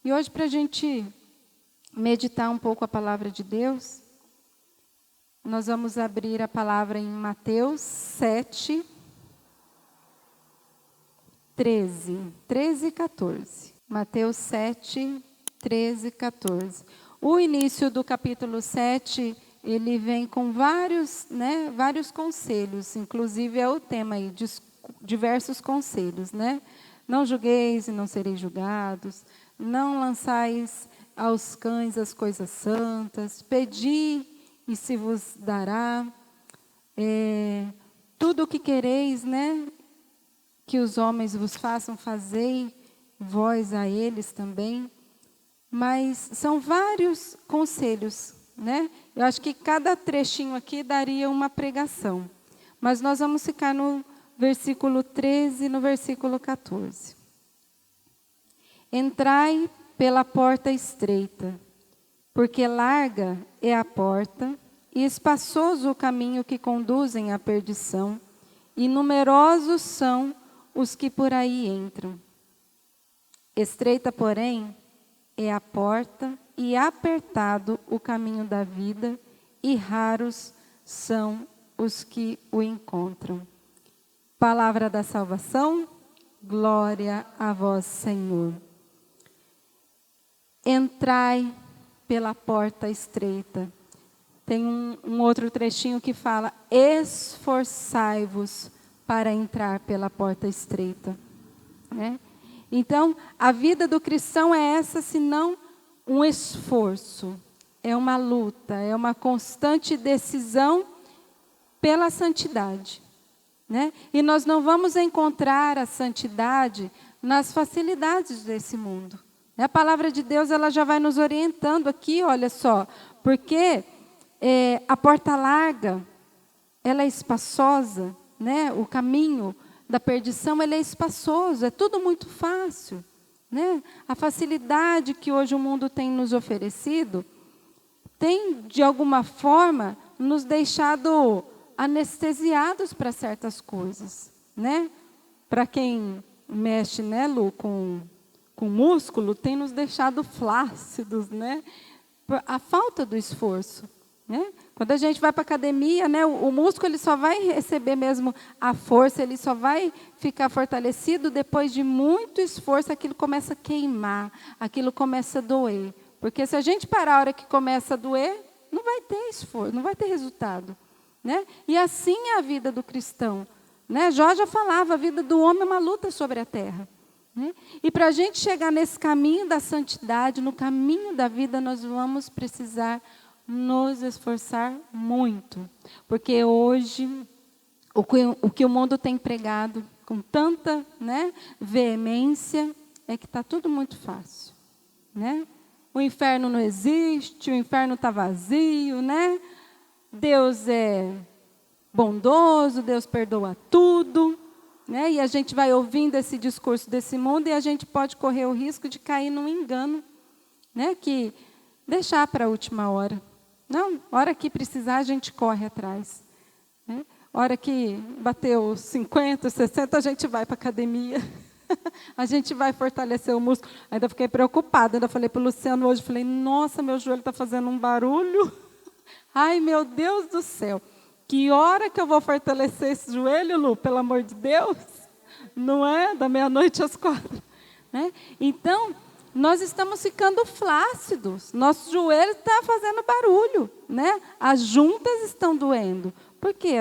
E hoje, para a gente meditar um pouco a palavra de Deus, nós vamos abrir a palavra em Mateus 7, 13 e 14. Mateus 7, 13 e 14. O início do capítulo 7, ele vem com vários conselhos, inclusive é o tema aí, diversos conselhos, né? Não julgueis e não sereis julgados, não lançais aos cães as coisas santas, pedi e se vos dará, tudo o que quereis, né? Que os homens vos façam, fazei vós a eles também. Mas são vários conselhos, né? Eu acho que cada trechinho aqui daria uma pregação. Mas nós vamos ficar no versículo 13 e no versículo 14. Entrai pela porta estreita, porque larga é a porta e espaçoso o caminho que conduzem à perdição, e numerosos são os que por aí entram. Estreita, porém, é a porta e apertado o caminho da vida, e raros são os que o encontram. Palavra da salvação, glória a vós, Senhor. Entrai pela porta estreita. Tem um outro trechinho que fala, esforçai-vos para entrar pela porta estreita, né? Então, a vida do cristão é essa, senão um esforço, é uma luta, é uma constante decisão pela santidade, né? E nós não vamos encontrar a santidade nas facilidades desse mundo. A palavra de Deus, ela já vai nos orientando aqui, olha só, porque a porta larga, ela é espaçosa, né? O caminho da perdição, ele é espaçoso, é tudo muito fácil, né? A facilidade que hoje o mundo tem nos oferecido tem, de alguma forma, nos deixado anestesiados para certas coisas, né? Para quem mexe, né, Lu, com músculo, tem nos deixado flácidos, né? A falta do esforço, né? Quando a gente vai para a academia, né, o músculo ele só vai receber mesmo a força, ele só vai ficar fortalecido depois de muito esforço, aquilo começa a queimar, aquilo começa a doer. Porque se a gente parar a hora que começa a doer, não vai ter esforço, não vai ter resultado, né? E assim é a vida do cristão, né? Jó já falava, a vida do homem é uma luta sobre a terra, né? E para a gente chegar nesse caminho da santidade, no caminho da vida, nós vamos precisar nos esforçar muito, porque hoje o que o mundo tem pregado com tanta, né, veemência é que está tudo muito fácil, né? O inferno não existe, o inferno está vazio, né? Deus é bondoso, Deus perdoa tudo, né? E a gente vai ouvindo esse discurso desse mundo e a gente pode correr o risco de cair num engano, né? Que deixar para a última hora. Não, hora que precisar, a gente corre atrás, né? Hora que bateu 50, 60, a gente vai para a academia. A gente vai fortalecer o músculo. Ainda fiquei preocupada, ainda falei para o Luciano hoje, falei, nossa, meu joelho está fazendo um barulho. Ai, meu Deus do céu. Que hora que eu vou fortalecer esse joelho, Lu? Pelo amor de Deus. Não é? Da meia-noite às 4. Né? Então, nós estamos ficando flácidos, nosso joelho está fazendo barulho, né? As juntas estão doendo. Por quê?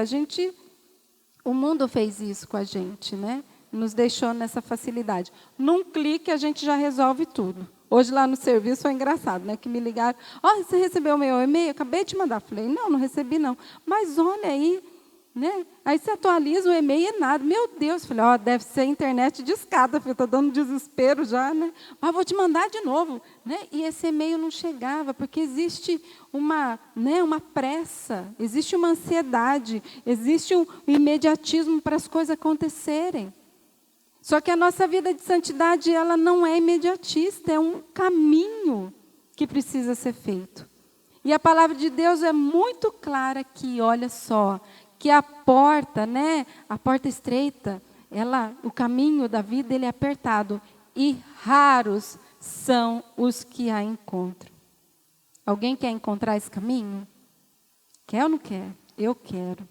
O mundo fez isso com a gente, né? Nos deixou nessa facilidade. Num clique a gente já resolve tudo. Hoje lá no serviço foi engraçado, né? Que me ligaram, você recebeu o meu e-mail? Acabei de mandar. Falei, não recebi não. Mas olha aí, né? Aí você atualiza o e-mail e nada. Meu Deus, falei, deve ser internet de escada, está dando desespero já, né? Mas vou te mandar de novo, né? E esse e-mail não chegava, porque existe uma pressa, existe uma ansiedade, existe um imediatismo para as coisas acontecerem. Só que a nossa vida de santidade, ela não é imediatista, é um caminho que precisa ser feito. E a palavra de Deus é muito clara aqui, olha só, que a porta, né, a porta estreita, o caminho da vida, ele é apertado. E raros são os que a encontram. Alguém quer encontrar esse caminho? Quer ou não quer? Eu quero.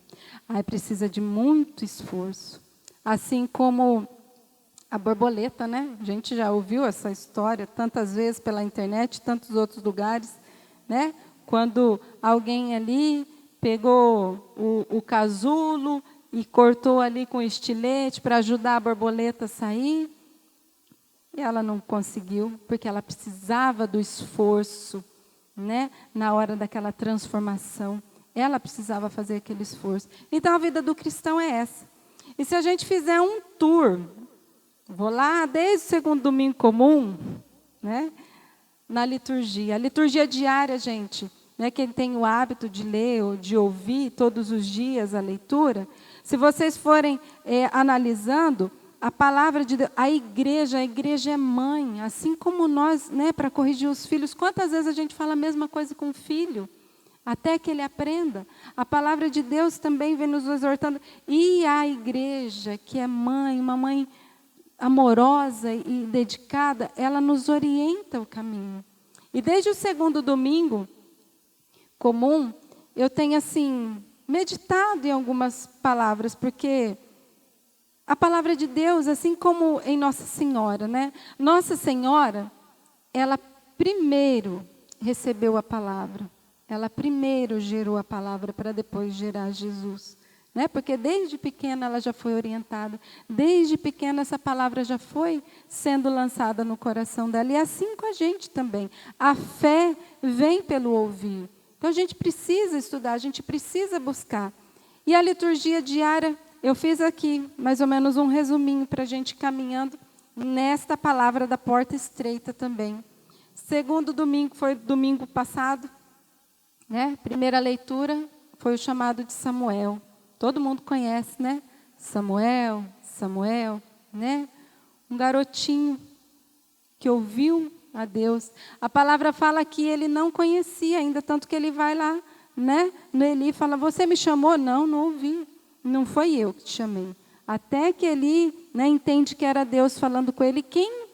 Aí precisa de muito esforço. Assim como a borboleta, né? A gente já ouviu essa história tantas vezes pela internet, tantos outros lugares, né? Quando alguém ali pegou o casulo e cortou ali com estilete para ajudar a borboleta a sair, e ela não conseguiu, porque ela precisava do esforço, né? Na hora daquela transformação. Ela precisava fazer aquele esforço. Então, a vida do cristão é essa. E se a gente fizer um tour, vou lá desde o segundo domingo comum, né? Na liturgia. A liturgia diária, gente, né? Quem tem o hábito de ler ou de ouvir todos os dias a leitura, se vocês forem analisando, a palavra de Deus, a igreja é mãe, assim como nós, né, para corrigir os filhos. Quantas vezes a gente fala a mesma coisa com o filho, até que ele aprenda? A palavra de Deus também vem nos exortando. E a igreja, que é mãe, uma mãe amorosa e dedicada, ela nos orienta o caminho. E desde o segundo domingo comum, eu tenho assim meditado em algumas palavras, porque a palavra de Deus, assim como em Nossa Senhora, né? Nossa Senhora, ela primeiro recebeu a palavra. Ela primeiro gerou a palavra para depois gerar Jesus. Né? Porque desde pequena ela já foi orientada. Desde pequena essa palavra já foi sendo lançada no coração dela. E assim com a gente também. A fé vem pelo ouvir. Então a gente precisa estudar, a gente precisa buscar. E a liturgia diária, eu fiz aqui mais ou menos um resuminho para a gente ir caminhando nesta palavra da porta estreita também. Segundo domingo foi domingo passado, né? Primeira leitura foi o chamado de Samuel. Todo mundo conhece, né? Samuel, né? Um garotinho que ouviu a Deus. A palavra fala que ele não conhecia ainda, tanto que ele vai lá, né? No Eli e fala, você me chamou? Não, não ouvi. Não foi eu que te chamei. Até que Eli, né, entende que era Deus falando com ele. Quem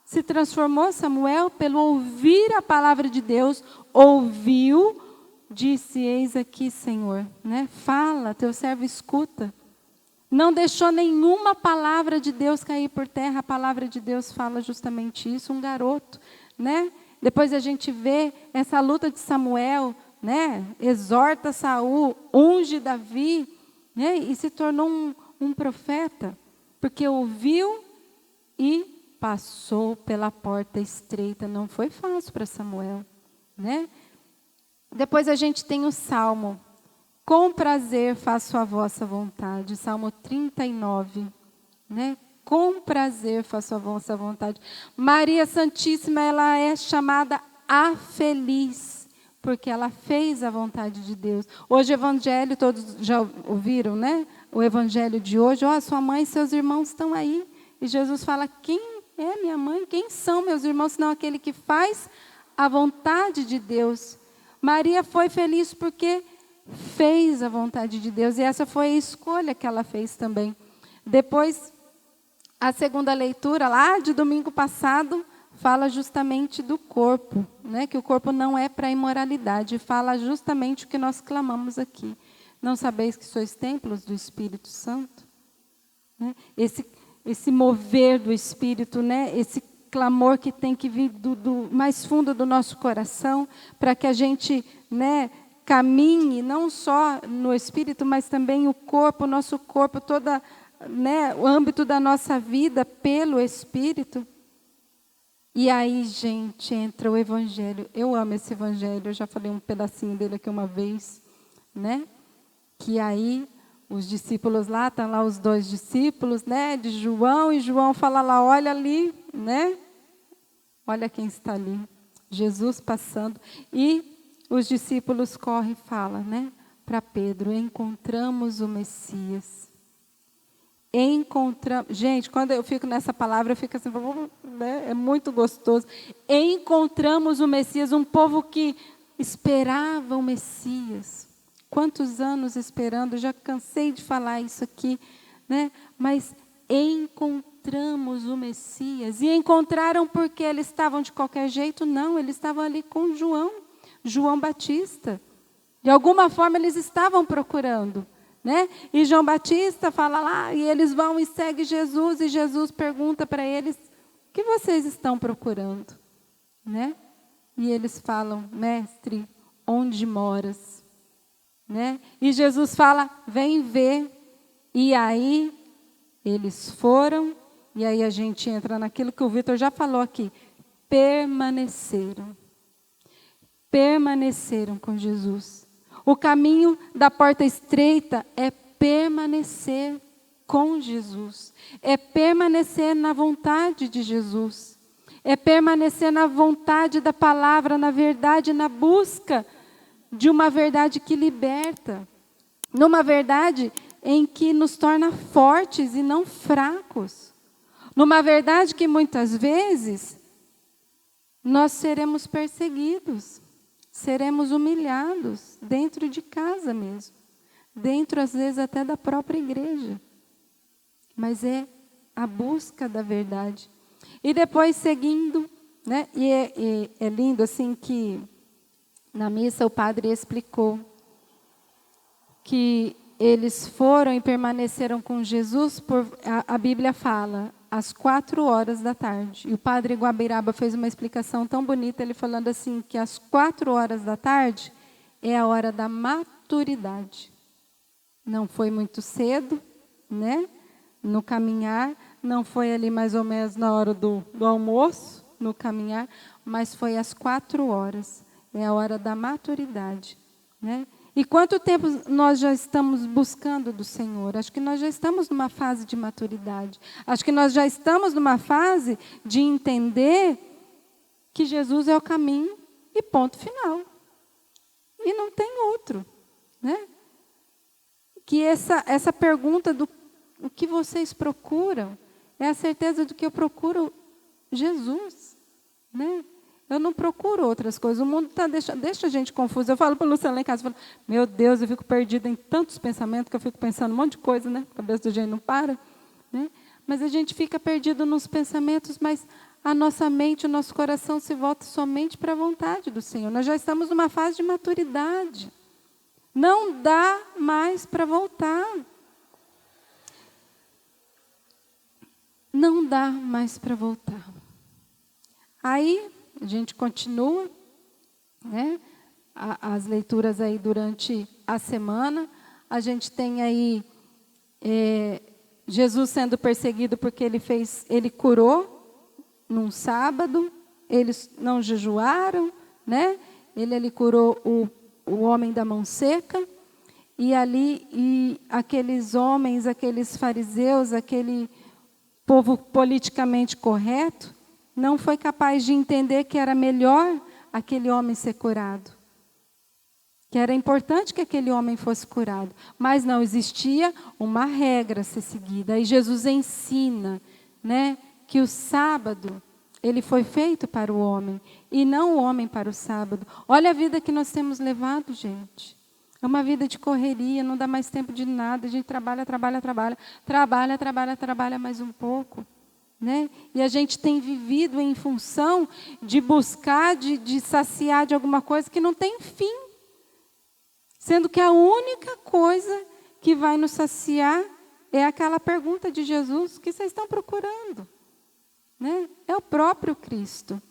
se transformou, Samuel? Pelo ouvir a palavra de Deus, ouviu, disse, eis aqui, Senhor. Né? Fala, teu servo escuta. Não deixou nenhuma palavra de Deus cair por terra. A palavra de Deus fala justamente isso. Um garoto, né? Depois a gente vê essa luta de Samuel, né? Exorta Saul, unge Davi, né? E se tornou um profeta, porque ouviu e passou pela porta estreita. Não foi fácil para Samuel, né? Depois a gente tem o Salmo. Com prazer faço a vossa vontade. Salmo 39. Né? Com prazer faço a vossa vontade. Maria Santíssima, ela é chamada a feliz, porque ela fez a vontade de Deus. Hoje o evangelho, todos já ouviram, né? O evangelho de hoje, ó, sua mãe e seus irmãos estão aí. E Jesus fala, quem é minha mãe? Quem são meus irmãos? Senão aquele que faz a vontade de Deus. Maria foi feliz porque fez a vontade de Deus, e essa foi a escolha que ela fez também. Depois, a segunda leitura, lá de domingo passado, fala justamente do corpo, né? Que o corpo não é para imoralidade, fala justamente o que nós clamamos aqui. Não sabeis que sois templos do Espírito Santo? Né? Esse mover do Espírito, né? Esse clamor que tem que vir do mais fundo do nosso coração, para que a gente, né, caminhe não só no Espírito, mas também o corpo, o nosso corpo, toda, né, o âmbito da nossa vida pelo Espírito. E aí, gente, entra o Evangelho. Eu amo esse Evangelho, eu já falei um pedacinho dele aqui uma vez, né? Que aí os discípulos lá, estão lá os dois discípulos, né, de João, e João fala lá, olha ali, né? Olha quem está ali, Jesus passando. E os discípulos correm e falam, né, para Pedro, encontramos o Messias. Gente, quando eu fico nessa palavra, eu fico assim, né, é muito gostoso. Encontramos o Messias, um povo que esperava o Messias. Quantos anos esperando, já cansei de falar isso aqui, né? Mas encontramos encontramos o Messias. E encontraram porque eles estavam de qualquer jeito? Não, eles estavam ali com João Batista. De alguma forma eles estavam procurando, né? E João Batista fala lá, e eles vão e seguem Jesus, e Jesus pergunta para eles, o que vocês estão procurando? Né? E eles falam, mestre, onde moras? Né? E Jesus fala, vem ver. E aí eles foram, e aí a gente entra naquilo que o Vitor já falou aqui, permaneceram com Jesus. O caminho da porta estreita é permanecer com Jesus, é permanecer na vontade de Jesus, é permanecer na vontade da palavra, na verdade, na busca de uma verdade que liberta, numa verdade em que nos torna fortes e não fracos, numa verdade que muitas vezes nós seremos perseguidos, seremos humilhados dentro de casa mesmo, dentro às vezes até da própria igreja, mas é a busca da verdade. E depois seguindo, né? E é lindo assim que na missa o padre explicou que eles foram e permaneceram com Jesus, a Bíblia fala, às 4 horas da tarde. E o padre Guabiraba fez uma explicação tão bonita, ele falando assim, que às 4 horas da tarde é a hora da maturidade. Não foi muito cedo, né? No caminhar, não foi ali mais ou menos na hora do almoço, no caminhar, mas foi às 4 horas. É a hora da maturidade, né? E quanto tempo nós já estamos buscando do Senhor? Acho que nós já estamos numa fase de maturidade. Acho que nós já estamos numa fase de entender que Jesus é o caminho e ponto final. E não tem outro, né? Que essa pergunta do o que vocês procuram é a certeza de que eu procuro Jesus, né? Eu não procuro outras coisas. O mundo deixa a gente confusa. Eu falo para o Luciano lá em casa, falo, meu Deus, eu fico perdida em tantos pensamentos que eu fico pensando um monte de coisa, né? A cabeça do gente não para, né? Mas a gente fica perdido nos pensamentos, mas a nossa mente, o nosso coração se volta somente para a vontade do Senhor. Nós já estamos numa fase de maturidade. Não dá mais para voltar. Não dá mais para voltar. Aí a gente continua, né? As leituras aí durante a semana. A gente tem aí Jesus sendo perseguido porque ele curou num sábado. Eles não jejuaram, né? Ele curou o homem da mão seca. E aqueles homens, aqueles fariseus, aquele povo politicamente correto, não foi capaz de entender que era melhor aquele homem ser curado. Que era importante que aquele homem fosse curado. Mas não existia uma regra a ser seguida. E Jesus ensina, né, que o sábado, ele foi feito para o homem, e não o homem para o sábado. Olha a vida que nós temos levado, gente. É uma vida de correria, não dá mais tempo de nada. A gente trabalha mais um pouco. Né? E a gente tem vivido em função de buscar, de saciar de alguma coisa que não tem fim. Sendo que a única coisa que vai nos saciar é aquela pergunta de Jesus, o que vocês estão procurando? Né? É o próprio Cristo.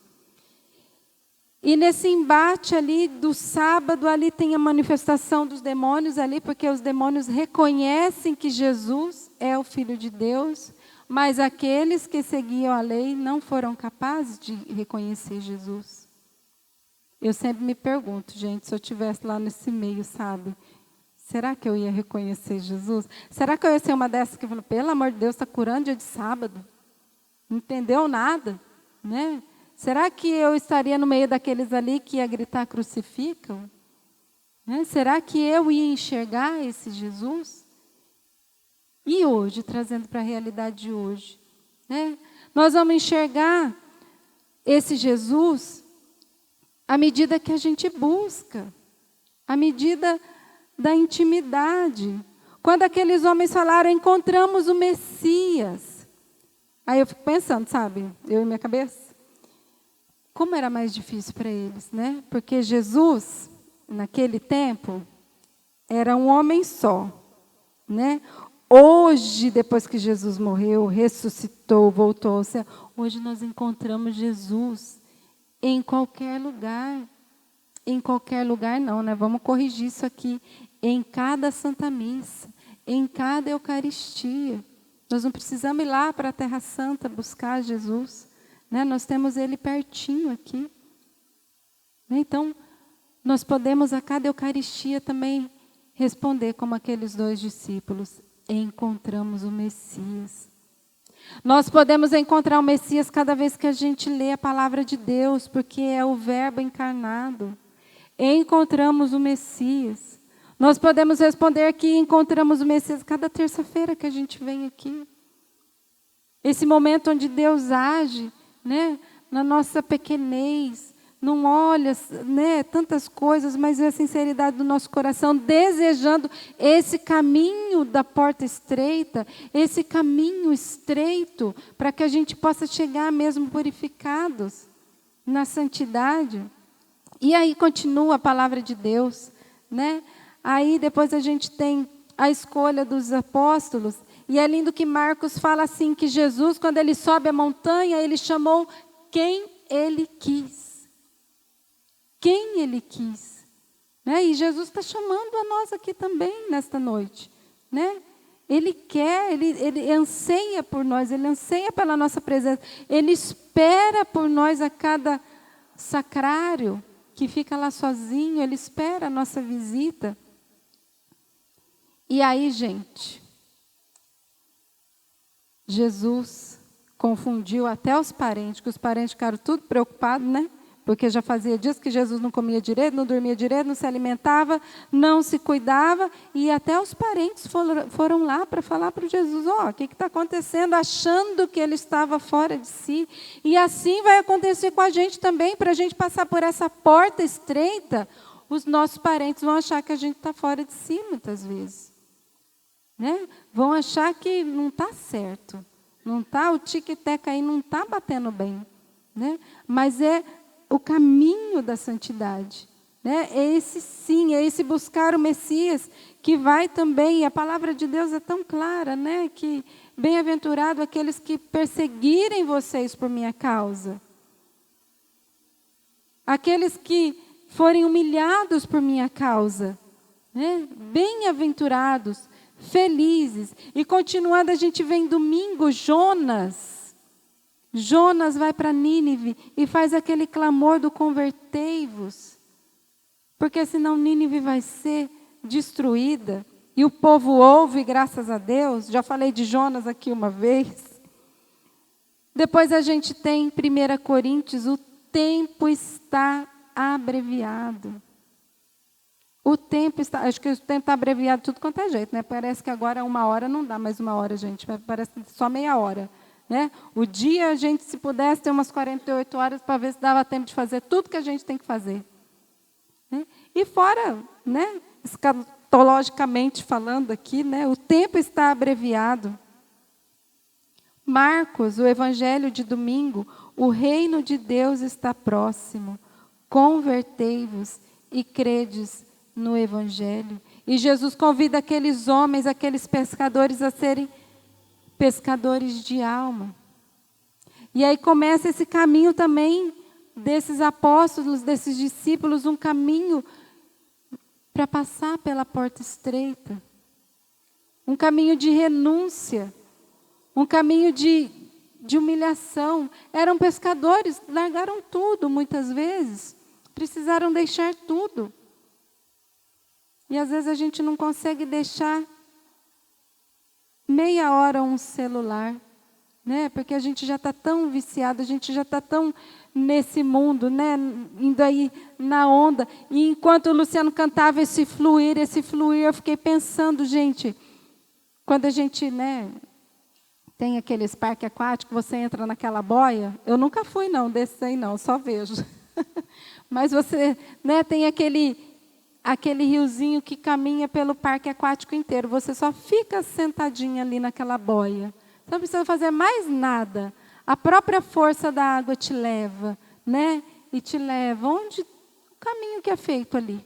E nesse embate ali do sábado, ali tem a manifestação dos demônios ali, porque os demônios reconhecem que Jesus é o Filho de Deus, mas aqueles que seguiam a lei não foram capazes de reconhecer Jesus. Eu sempre me pergunto, gente, se eu estivesse lá nesse meio, sabe? Será que eu ia reconhecer Jesus? Será que eu ia ser uma dessas que falou, pelo amor de Deus, está curando dia de sábado? Não entendeu nada, né? Será que eu estaria no meio daqueles ali que ia gritar crucificam? Né? Será que eu ia enxergar esse Jesus? E hoje, trazendo para a realidade de hoje, né? Nós vamos enxergar esse Jesus à medida que a gente busca, à medida da intimidade. Quando aqueles homens falaram, encontramos o Messias. Aí eu fico pensando, sabe, eu e minha cabeça, como era mais difícil para eles, né? Porque Jesus, naquele tempo, era um homem só, né? Hoje, depois que Jesus morreu, ressuscitou, voltou ao céu, hoje nós encontramos Jesus em qualquer lugar. Em qualquer lugar não, né? Vamos corrigir isso aqui. Em cada Santa Missa, em cada Eucaristia. Nós não precisamos ir lá para a Terra Santa buscar Jesus, né? Nós temos Ele pertinho aqui. Então, nós podemos a cada Eucaristia também responder como aqueles 2 discípulos. Encontramos o Messias. Nós podemos encontrar o Messias cada vez que a gente lê a palavra de Deus, porque é o Verbo encarnado. Encontramos o Messias. Nós podemos responder que encontramos o Messias cada terça-feira que a gente vem aqui. Esse momento onde Deus age, né, na nossa pequenez, não olha, né, tantas coisas, mas é a sinceridade do nosso coração, desejando esse caminho da porta estreita, esse caminho estreito, para que a gente possa chegar mesmo purificados na santidade. E aí continua a palavra de Deus, né? Aí depois a gente tem a escolha dos apóstolos, e é lindo que Marcos fala assim, que Jesus, quando ele sobe a montanha, ele chamou quem ele quis. Quem ele quis. Né? E Jesus está chamando a nós aqui também, nesta noite. Né? Ele quer, ele anseia por nós, ele anseia pela nossa presença. Ele espera por nós a cada sacrário, que fica lá sozinho, ele espera a nossa visita. E aí, gente, Jesus confundiu até os parentes, que os parentes ficaram tudo preocupados, né? Porque já fazia dias que Jesus não comia direito, não dormia direito, não se alimentava, não se cuidava, e até os parentes foram lá para falar para Jesus, o que está acontecendo, achando que ele estava fora de si. E assim vai acontecer com a gente também, para a gente passar por essa porta estreita, os nossos parentes vão achar que a gente está fora de si, muitas vezes. Né? Vão achar que não está certo, não tá, o tique-teca aí não está batendo bem. Né? Mas é o caminho da santidade. Né? É esse sim, é esse buscar o Messias, que vai também, e a palavra de Deus é tão clara, né? Que bem-aventurado aqueles que perseguirem vocês por minha causa. Aqueles que forem humilhados por minha causa. Né? Bem-aventurados, felizes. E continuando, a gente vem domingo, Jonas vai para Nínive e faz aquele clamor do convertei-vos. Porque senão Nínive vai ser destruída. E o povo ouve, graças a Deus. Já falei de Jonas aqui uma vez. Depois a gente tem 1 Coríntios, o tempo está abreviado. O tempo está, acho que o tempo está abreviado tudo quanto é jeito, né? Parece que agora 1 hora não dá mais 1 hora, gente. Parece só meia hora. Né? O dia, a gente, se pudesse, ter umas 48 horas para ver se dava tempo de fazer tudo que a gente tem que fazer. Né? E fora, né, escatologicamente falando aqui, né, o tempo está abreviado. Marcos, o evangelho de domingo, o reino de Deus está próximo. Convertei-vos e credes no evangelho. E Jesus convida aqueles homens, aqueles pescadores a serem pescadores de alma. E aí começa esse caminho também desses apóstolos, desses discípulos, um caminho para passar pela porta estreita. Um caminho de renúncia, um caminho de humilhação. Eram pescadores, largaram tudo muitas vezes, precisaram deixar tudo. E às vezes a gente não consegue deixar meia hora um celular, né? Porque a gente já está tão viciado, a gente já está tão nesse mundo, né? Indo aí na onda. E enquanto o Luciano cantava esse fluir, eu fiquei pensando, gente, quando a gente, né, tem aqueles parques aquáticos, você entra naquela boia, eu nunca fui não, desse aí não, só vejo. Mas você, né, tem aquele riozinho que caminha pelo parque aquático inteiro. Você só fica sentadinha ali naquela boia, Você não precisa fazer mais nada. A própria força da água te leva, né? E te leva onde o caminho que é feito ali.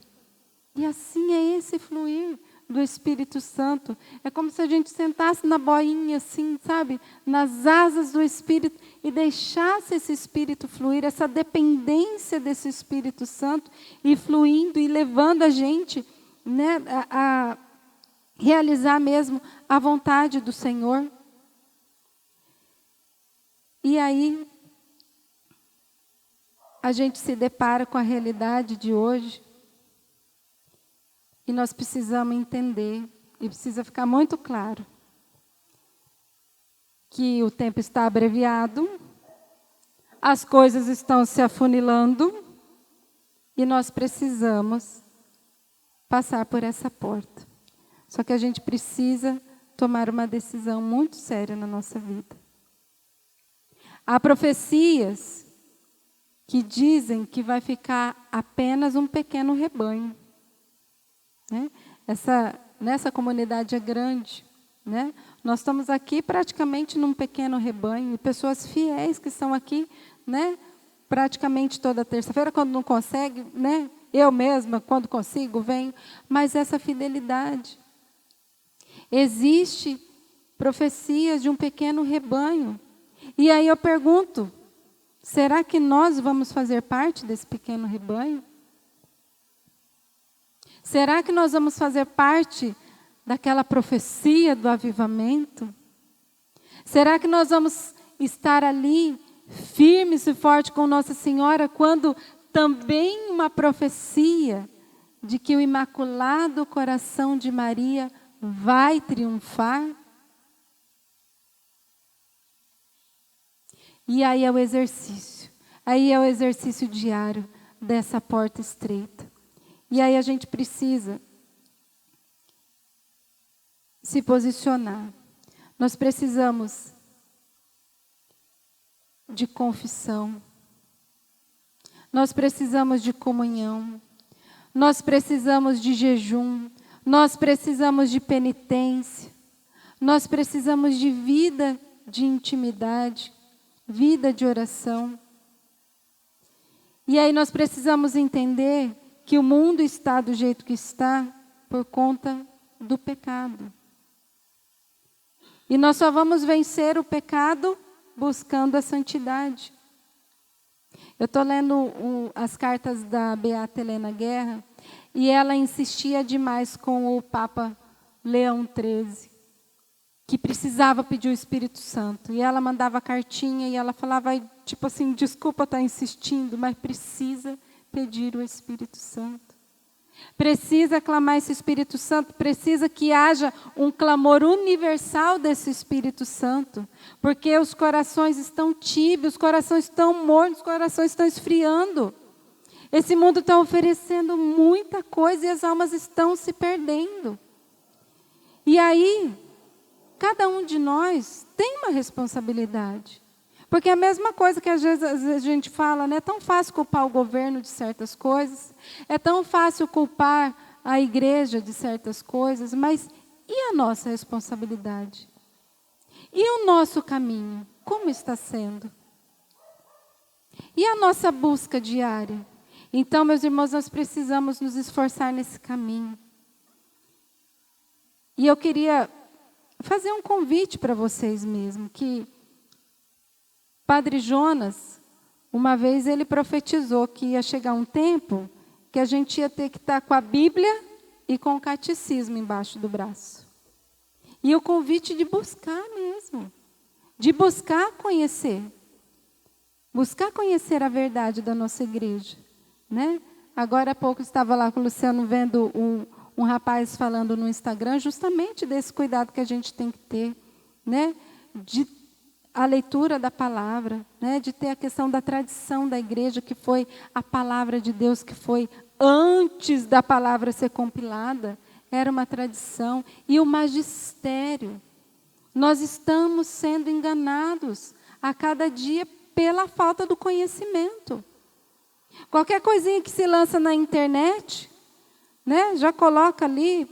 E assim é esse fluir do Espírito Santo. É como se a gente sentasse na boinha, assim, sabe? Nas asas do Espírito e deixasse esse Espírito fluir, essa dependência desse Espírito Santo e fluindo e levando a gente, né, a realizar mesmo a vontade do Senhor. E aí, a gente se depara com a realidade de hoje e nós precisamos entender, e precisa ficar muito claro, que o tempo está abreviado, as coisas estão se afunilando e nós precisamos passar por essa porta. Só que a gente precisa tomar uma decisão muito séria na nossa vida. Há profecias que dizem que vai ficar apenas um pequeno rebanho. Né? Nessa comunidade é grande. Né? Nós estamos aqui praticamente num pequeno rebanho, e pessoas fiéis que estão aqui, né, praticamente toda terça-feira, quando não consegue, né, eu mesma, quando consigo, venho. Mas essa fidelidade. Existe profecias de um pequeno rebanho. E aí eu pergunto, será que nós vamos fazer parte desse pequeno rebanho? Será que nós vamos fazer parte daquela profecia do avivamento? Será que nós vamos estar ali firmes e fortes com Nossa Senhora quando também uma profecia de que o Imaculado Coração de Maria vai triunfar? E aí é o exercício. Aí é o exercício diário dessa porta estreita. E aí a gente precisa se posicionar. Nós precisamos de confissão. Nós precisamos de comunhão. Nós precisamos de jejum. Nós precisamos de penitência. Nós precisamos de vida de intimidade, vida de oração. E aí nós precisamos entender que o mundo está do jeito que está por conta do pecado. E nós só vamos vencer o pecado buscando a santidade. Eu estou lendo as cartas da Beata Helena Guerra e ela insistia demais com o Papa Leão XIII, que precisava pedir o Espírito Santo. E ela mandava cartinha e ela falava, tipo assim, desculpa estar insistindo, mas precisa pedir o Espírito Santo. Precisa clamar esse Espírito Santo, precisa que haja um clamor universal desse Espírito Santo, porque os corações estão tíbios, os corações estão mortos, os corações estão esfriando. Esse mundo está oferecendo muita coisa e as almas estão se perdendo. E aí, cada um de nós tem uma responsabilidade. Porque é a mesma coisa que às vezes a gente fala, né? É tão fácil culpar o governo de certas coisas, é tão fácil culpar a igreja de certas coisas, mas e a nossa responsabilidade? E o nosso caminho, como está sendo? E a nossa busca diária? Então, meus irmãos, nós precisamos nos esforçar nesse caminho. E eu queria fazer um convite para vocês mesmo, que Padre Jonas, uma vez ele profetizou que ia chegar um tempo que a gente ia ter que estar com a Bíblia e com o catecismo embaixo do braço. E o convite de buscar mesmo, de buscar conhecer a verdade da nossa igreja. Né? Agora há pouco estava lá com o Luciano vendo um rapaz falando no Instagram justamente desse cuidado que a gente tem que ter, né? De a leitura da palavra, né? De ter a questão da tradição da igreja, que foi a palavra de Deus, que foi antes da palavra ser compilada, era uma tradição. E o magistério. Nós estamos sendo enganados a cada dia pela falta do conhecimento. Qualquer coisinha que se lança na internet, né? Já coloca ali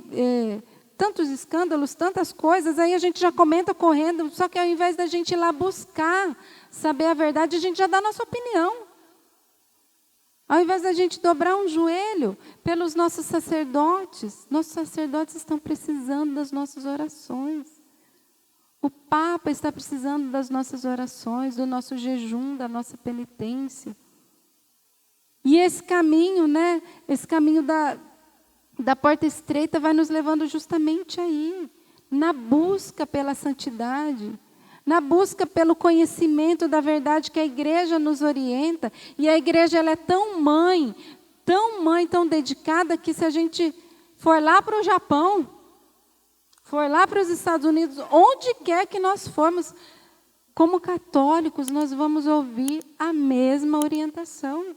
tantos escândalos, tantas coisas, aí a gente já comenta correndo, só que ao invés da gente ir lá buscar saber a verdade, a gente já dá a nossa opinião. Ao invés da gente dobrar um joelho pelos nossos sacerdotes estão precisando das nossas orações. O Papa está precisando das nossas orações, do nosso jejum, da nossa penitência. E esse caminho, né, esse caminho da porta estreita vai nos levando justamente aí, na busca pela santidade, na busca pelo conhecimento da verdade que a igreja nos orienta. E a igreja ela é tão mãe, tão dedicada, que se a gente for lá para o Japão, for lá para os Estados Unidos, onde quer que nós formos, como católicos, nós vamos ouvir a mesma orientação.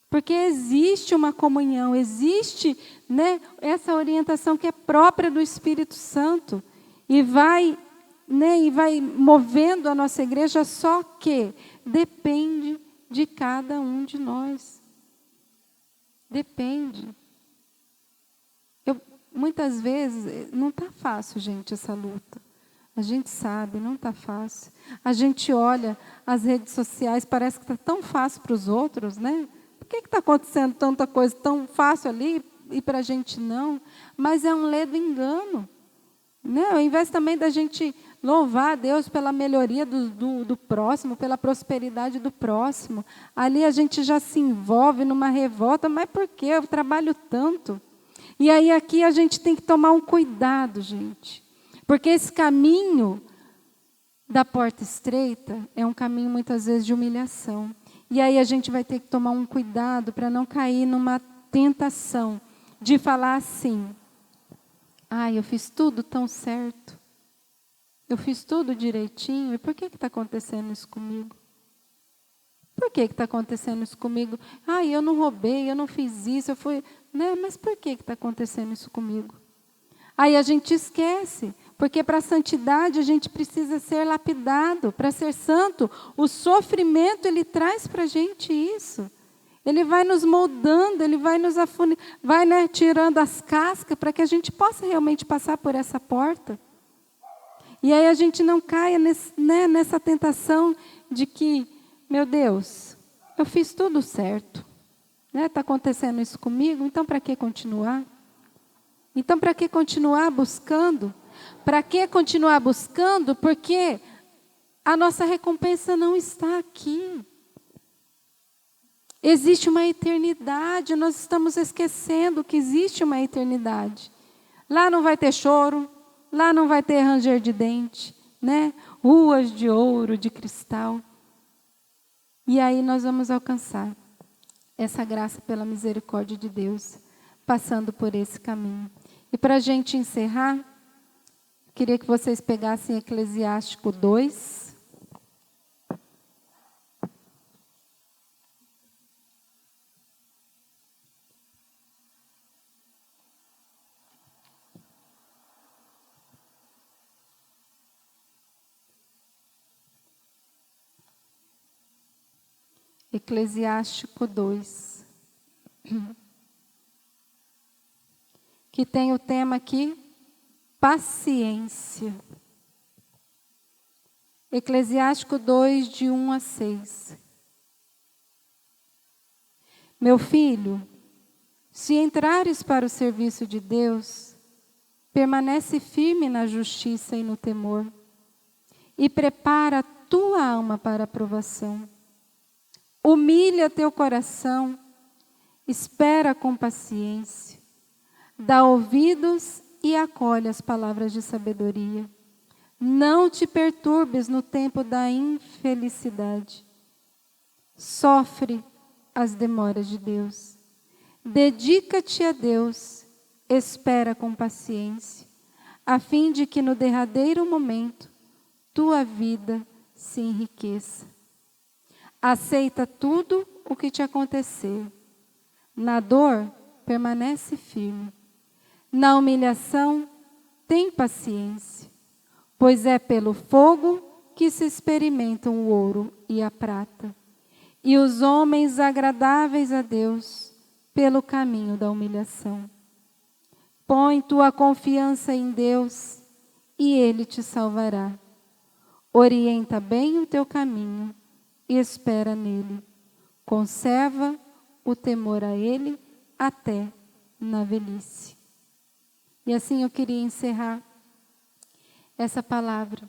Porque existe uma comunhão, existe, né, essa orientação que é própria do Espírito Santo. E vai movendo a nossa igreja, só que depende de cada um de nós. Depende. Muitas vezes, não está fácil, gente, essa luta. A gente sabe, não está fácil. A gente olha as redes sociais, parece que está tão fácil para os outros, né? Por que está acontecendo tanta coisa tão fácil ali e para a gente não? Mas é um ledo engano. Né? Ao invés também da gente louvar a Deus pela melhoria do próximo, pela prosperidade do próximo, ali a gente já se envolve numa revolta. Mas por quê? Eu trabalho tanto. E aí aqui a gente tem que tomar um cuidado, gente. Porque esse caminho da porta estreita é um caminho muitas vezes de humilhação. E aí a gente vai ter que tomar um cuidado para não cair numa tentação de falar assim: eu fiz tudo tão certo. Eu fiz tudo direitinho. E por que está acontecendo isso comigo? Por que está acontecendo isso comigo? Eu não roubei, eu não fiz isso, eu fui... Né? Mas por que está acontecendo isso comigo? Aí a gente esquece, porque para a santidade a gente precisa ser lapidado. Para ser santo, o sofrimento ele traz para a gente isso. Ele vai nos moldando, ele vai nos vai tirando as cascas para que a gente possa realmente passar por essa porta. E aí a gente não caia nessa tentação de que, meu Deus, eu fiz tudo certo. Está acontecendo isso comigo, então para que continuar? Então para que continuar buscando? Para que continuar buscando? Porque a nossa recompensa não está aqui. Existe uma eternidade, nós estamos esquecendo que existe uma eternidade. Lá não vai ter choro, lá não vai ter ranger de dente, né? Ruas de ouro, de cristal. E aí nós vamos alcançar essa graça pela misericórdia de Deus, passando por esse caminho. E para a gente encerrar, queria que vocês pegassem Eclesiástico 2. Eclesiástico 2, que tem o tema aqui, paciência. Eclesiástico 2, de 1 a 6. Meu filho, se entrares para o serviço de Deus, permanece firme na justiça e no temor, e prepara a tua alma para a provação. Humilha teu coração, espera com paciência, dá ouvidos e acolhe as palavras de sabedoria. Não te perturbes no tempo da infelicidade. Sofre as demoras de Deus. Dedica-te a Deus, espera com paciência, a fim de que no derradeiro momento tua vida se enriqueça. Aceita tudo o que te acontecer. Na dor, permanece firme. Na humilhação, tem paciência, pois é pelo fogo que se experimentam o ouro e a prata, e os homens agradáveis a Deus pelo caminho da humilhação. Põe tua confiança em Deus e Ele te salvará. Orienta bem o teu caminho e espera nele. Conserva o temor a Ele até na velhice. E assim eu queria encerrar essa palavra,